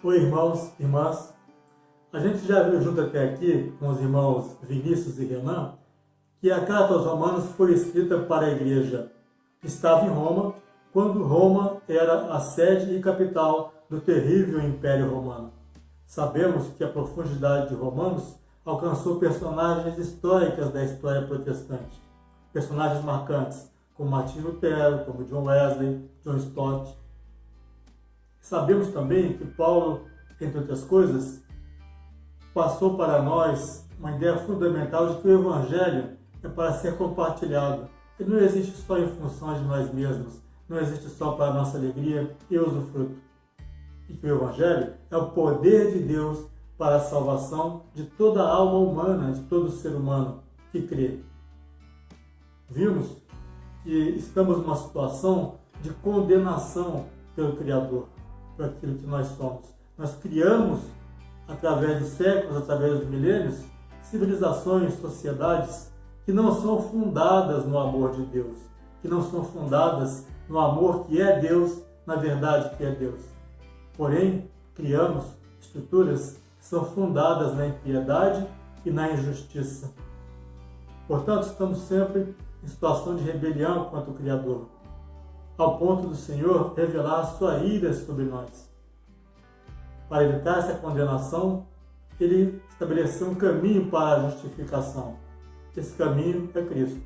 Oi, irmãos, irmãs. A gente já viu junto até aqui, com os irmãos Vinícius e Renan, que a carta aos Romanos foi escrita para a igreja que estava em Roma, quando Roma era a sede e capital do terrível Império Romano. Sabemos que a profundidade de Romanos alcançou personagens históricas da história protestante, personagens marcantes, como Martinho Lutero, como John Wesley, John Stott. Sabemos também que Paulo, entre outras coisas, passou para nós uma ideia fundamental de que o Evangelho é para ser compartilhado. Ele não existe só em função de nós mesmos, não existe só para a nossa alegria e usufruto. E que o Evangelho é o poder de Deus para a salvação de toda a alma humana, de todo ser humano que crê. Vimos que estamos numa situação de condenação pelo Criador, por aquilo que nós somos. Nós criamos, através dos séculos, através dos milênios, civilizações, sociedades que não são fundadas no amor de Deus, que não são fundadas no amor que é Deus, na verdade que é Deus. Porém, criamos estruturas que são fundadas na impiedade e na injustiça. Portanto, estamos sempre em situação de rebelião contra o Criador, ao ponto do Senhor revelar a sua ira sobre nós. Para evitar essa condenação, Ele estabeleceu um caminho para a justificação. Esse caminho é Cristo.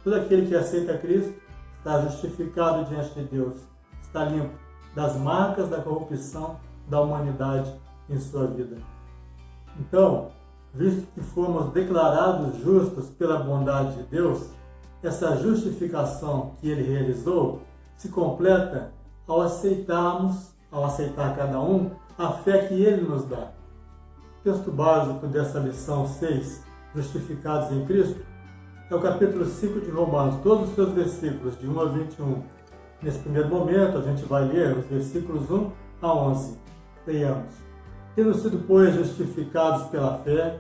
Todo aquele que aceita Cristo está justificado diante de Deus, está limpo das marcas da corrupção da humanidade em sua vida. Então, visto que fomos declarados justos pela bondade de Deus, essa justificação que Ele realizou se completa ao aceitar cada um a fé que Ele nos dá. O texto básico dessa lição 6, Justificados em Cristo, é o capítulo 5 de Romanos, todos os seus versículos, de 1 a 21. Nesse primeiro momento, a gente vai ler os versículos 1 a 11. Leiamos. Tendo sido, pois, justificados pela fé,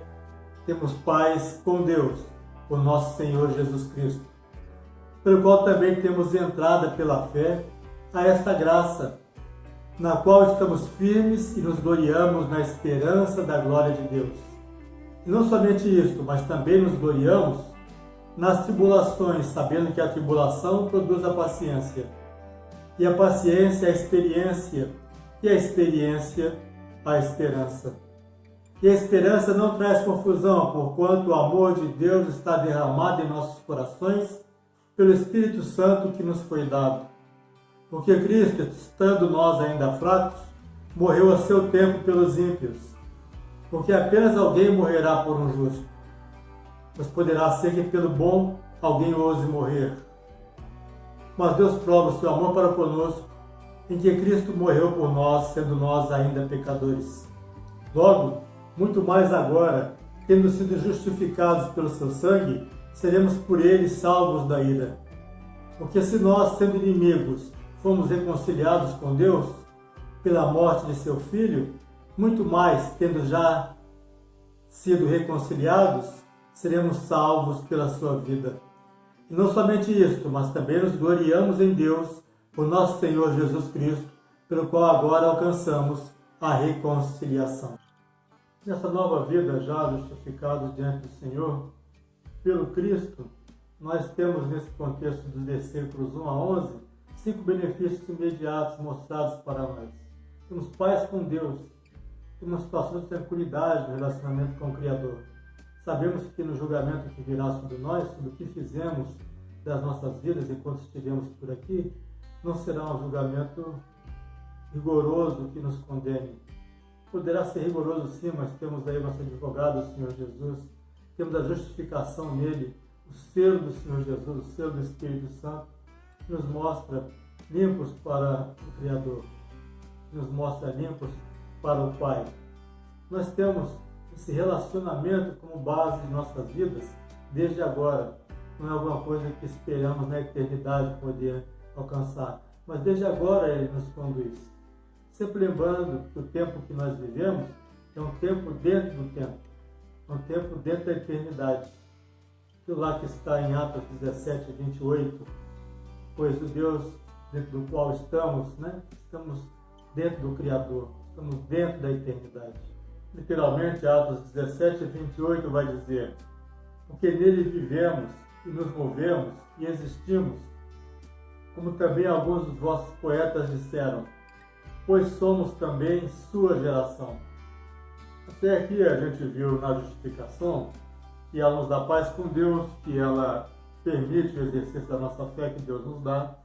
temos paz com Deus, por nosso Senhor Jesus Cristo, pelo qual também temos entrada pela fé a esta graça, na qual estamos firmes e nos gloriamos na esperança da glória de Deus. E não somente isto, mas também nos gloriamos nas tribulações, sabendo que a tribulação produz a paciência, e a paciência a experiência, e a experiência a esperança. E a esperança não traz confusão, porquanto o amor de Deus está derramado em nossos corações pelo Espírito Santo que nos foi dado. Porque Cristo, estando nós ainda fracos, morreu a seu tempo pelos ímpios. Porque apenas alguém morrerá por um justo, mas poderá ser que pelo bom alguém ouse morrer. Mas Deus prova o seu amor para conosco, em que Cristo morreu por nós, sendo nós ainda pecadores. Logo, muito mais agora, tendo sido justificados pelo seu sangue, seremos por ele salvos da ira. Porque se nós, sendo inimigos, fomos reconciliados com Deus pela morte de seu Filho, muito mais, tendo já sido reconciliados, seremos salvos pela sua vida. E não somente isto, mas também nos gloriamos em Deus, por nosso Senhor Jesus Cristo, pelo qual agora alcançamos a reconciliação. Nessa nova vida, já justificados diante do Senhor, pelo Cristo, nós temos nesse contexto dos versículos 1 a 11, 5 benefícios imediatos mostrados para nós. Temos paz com Deus, temos uma situação de tranquilidade no relacionamento com o Criador. Sabemos que no julgamento que virá sobre nós, sobre o que fizemos das nossas vidas enquanto estivemos por aqui, não será um julgamento rigoroso que nos condene. Poderá ser rigoroso sim, mas temos aí nosso advogado, o Senhor Jesus, temos a justificação nele, o selo do Senhor Jesus, o selo do Espírito Santo, que nos mostra limpos para o Criador, que nos mostra limpos para o Pai. Nós temos esse relacionamento como base de nossas vidas desde agora. Não é alguma coisa que esperamos na eternidade poder alcançar, mas desde agora Ele nos conduz. Sempre lembrando que o tempo que nós vivemos é um tempo dentro do tempo, é um tempo dentro da eternidade. Aquilo lá que está em Atos 17, 28, pois o Deus dentro do qual estamos, estamos dentro do Criador, estamos dentro da eternidade. Literalmente, Atos 17, 28 vai dizer: porque nele vivemos e nos movemos e existimos, como também alguns dos vossos poetas disseram, pois somos também sua geração. Até aqui a gente viu na justificação que ela nos dá paz com Deus, que ela permite o exercício da nossa fé que Deus nos dá.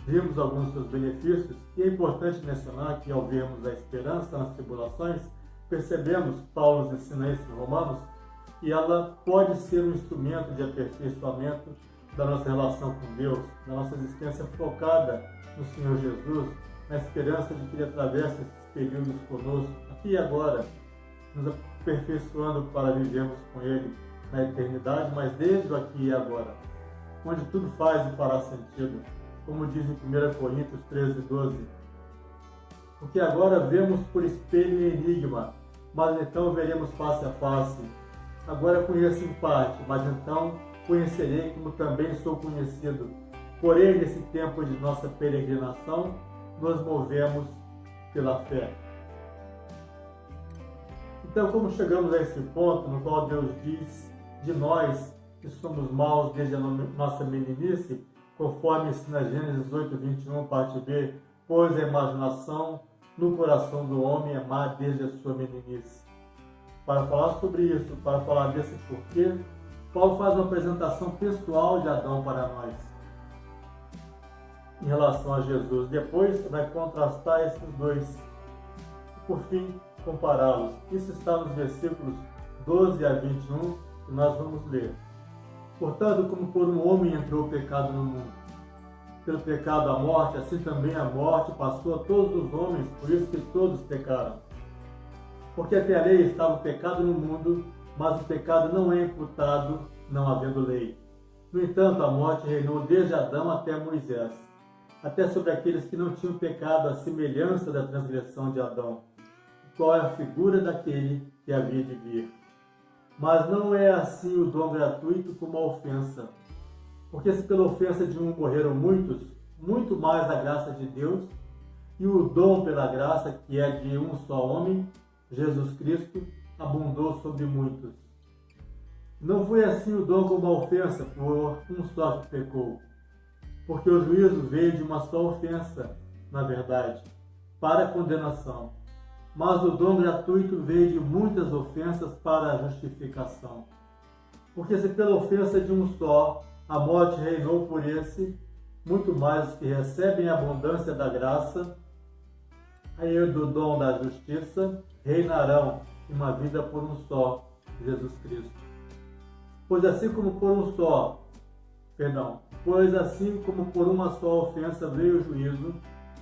Vimos alguns dos seus benefícios, e é importante mencionar que ao vermos a esperança nas tribulações, percebemos, Paulo nos ensina isso em Romanos, que ela pode ser um instrumento de aperfeiçoamento da nossa relação com Deus, da nossa existência focada no Senhor Jesus, na esperança de que Ele atravesse esses períodos conosco, aqui e agora, nos aperfeiçoando para vivermos com Ele na eternidade, mas desde o aqui e agora, onde tudo faz e fará sentido, como diz em 1 Coríntios 13, 12. Porque agora vemos por espelho e enigma, mas então veremos face a face. Agora conheço em parte, mas então conhecerei como também sou conhecido. Porém, nesse tempo de nossa peregrinação, nos movemos pela fé. Então, como chegamos a esse ponto no qual Deus diz de nós que somos maus desde a nossa meninice, conforme ensina Gênesis 8, 21, parte B, pois a imaginação no coração do homem é má desde a sua meninice. Para falar sobre isso, para falar desse porquê, Paulo faz uma apresentação pessoal de Adão para nós, em relação a Jesus. Depois vai contrastar esses dois e, por fim, compará-los. Isso está nos versículos 12 a 21, que nós vamos ler. Portanto, como por um homem entrou o pecado no mundo, pelo pecado a morte, assim também a morte passou a todos os homens, por isso que todos pecaram. Porque até a lei estava o pecado no mundo, mas o pecado não é imputado, não havendo lei. No entanto, a morte reinou desde Adão até Moisés, até sobre aqueles que não tinham pecado, à semelhança da transgressão de Adão, qual é a figura daquele que havia de vir. Mas não é assim o dom gratuito como a ofensa. Porque se pela ofensa de um morreram muitos, muito mais a graça de Deus, e o dom pela graça, que é de um só homem, Jesus Cristo, abundou sobre muitos. Não foi assim o dom como a ofensa, por um só que pecou. Porque o juízo veio de uma só ofensa, na verdade, para a condenação. Mas o dom gratuito veio de muitas ofensas para a justificação. Porque se pela ofensa de um só a morte reinou por esse, muito mais os que recebem a abundância da graça, aí do dom da justiça, reinarão em uma vida por um só, Jesus Cristo. Pois assim como por uma só ofensa veio o juízo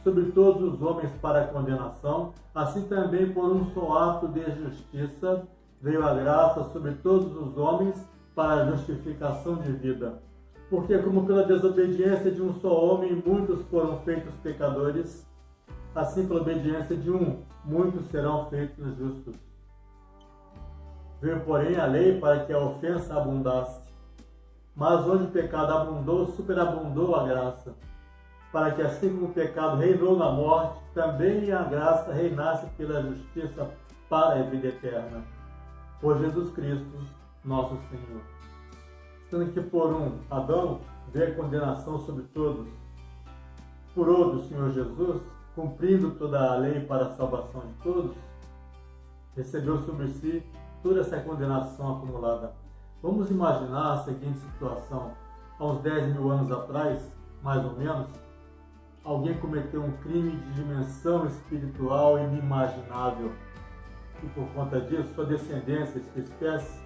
sobre todos os homens para a condenação, assim também por um só ato de justiça veio a graça sobre todos os homens para a justificação de vida. Porque como pela desobediência de um só homem muitos foram feitos pecadores, assim pela obediência de um, muitos serão feitos justos. Veio, porém, a lei para que a ofensa abundasse. Mas onde o pecado abundou, superabundou a graça, para que assim como o pecado reinou na morte, também a graça reinasse pela justiça para a vida eterna. Por Jesus Cristo, nosso Senhor. Sendo que por um, Adão, veio a condenação sobre todos. Por outro, o Senhor Jesus, cumprindo toda a lei para a salvação de todos, recebeu sobre si toda essa condenação acumulada. Vamos imaginar a seguinte situação. Há uns 10 mil anos atrás, mais ou menos, alguém cometeu um crime de dimensão espiritual inimaginável. E por conta disso, sua descendência, sua espécie,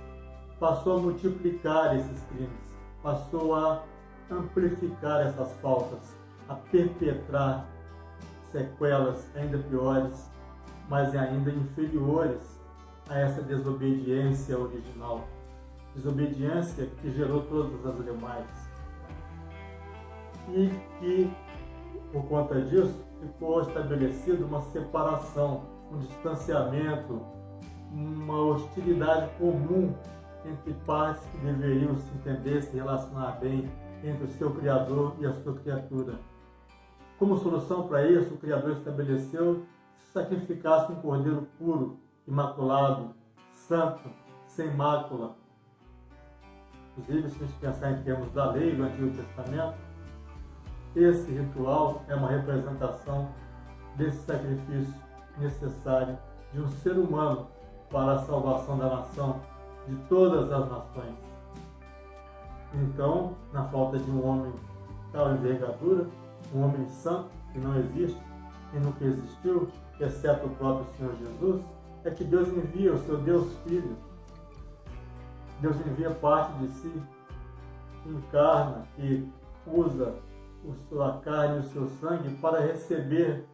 passou a multiplicar esses crimes, passou a amplificar essas faltas, a perpetrar sequelas ainda piores, mas ainda inferiores a essa desobediência original. Desobediência que gerou todas as demais. E que, por conta disso, ficou estabelecida uma separação, um distanciamento, uma hostilidade comum entre partes que deveriam se entender, se relacionar bem entre o seu Criador e a sua criatura. Como solução para isso, o Criador estabeleceu se sacrificasse um cordeiro puro, imaculado, santo, sem mácula. Inclusive, se a gente pensar em termos da lei do Antigo Testamento, esse ritual é uma representação desse sacrifício necessário de um ser humano para a salvação da nação, de todas as nações. Então, na falta de um homem de tal envergadura, um homem santo que não existe e nunca existiu, exceto o próprio Senhor Jesus, é que Deus envia o seu Deus Filho. Deus envia parte de si, que encarna, que usa a sua carne e o seu sangue para receber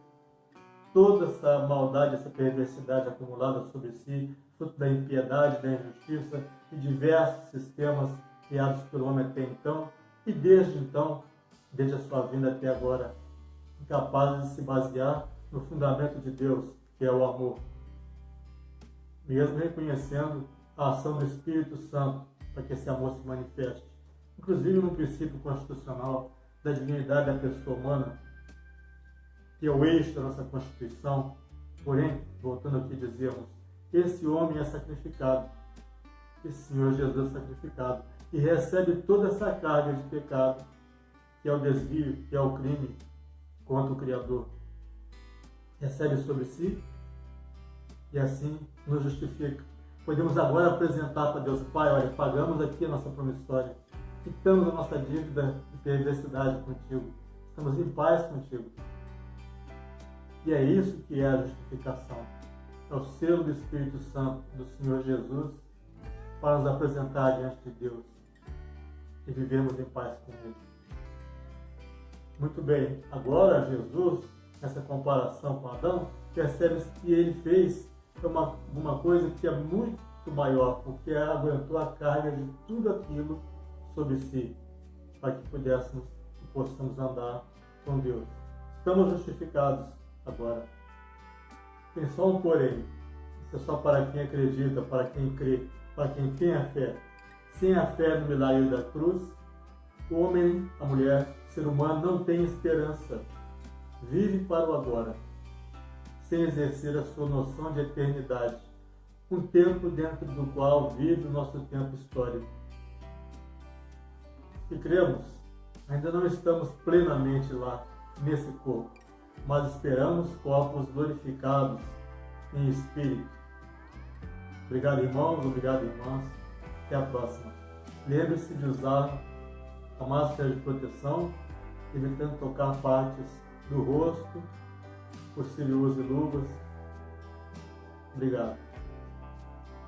toda essa maldade, essa perversidade acumulada sobre si, fruto da impiedade, da injustiça e diversos sistemas criados pelo homem até então, e desde então, desde a sua vinda até agora, incapazes de se basear no fundamento de Deus, que é o amor. Mesmo reconhecendo a ação do Espírito Santo para que esse amor se manifeste. Inclusive no princípio constitucional da dignidade da pessoa humana, que é o eixo da nossa Constituição. Porém, voltando ao que dizíamos, esse homem é sacrificado, esse Senhor Jesus é sacrificado, e recebe toda essa carga de pecado, que é o desvio, que é o crime contra o Criador. Recebe sobre si e assim nos justifica. Podemos agora apresentar para Deus: Pai, olha, pagamos aqui a nossa promissória, quitamos a nossa dívida de perversidade contigo, estamos em paz contigo. E é isso que é a justificação. É o selo do Espírito Santo do Senhor Jesus para nos apresentar diante de Deus e vivermos em paz com Ele. Muito bem, agora Jesus, nessa comparação com Adão, percebe que ele fez uma coisa que é muito maior, porque aguentou a carga de tudo aquilo sobre si, para que possamos andar com Deus. Estamos justificados agora. Tem só um porém. Isso é só para quem acredita, para quem crê, para quem tem a fé. Sem a fé no milagre da cruz, o homem, a mulher, o ser humano não tem esperança. Vive para o agora, sem exercer a sua noção de eternidade, um tempo dentro do qual vive o nosso tempo histórico. E cremos, ainda não estamos plenamente lá, nesse corpo, mas esperamos corpos glorificados em espírito. Obrigado, irmãos, obrigado, irmãs. Até a próxima. Lembre-se de usar a máscara de proteção, evitando tocar partes do rosto, possível use luvas. Obrigado.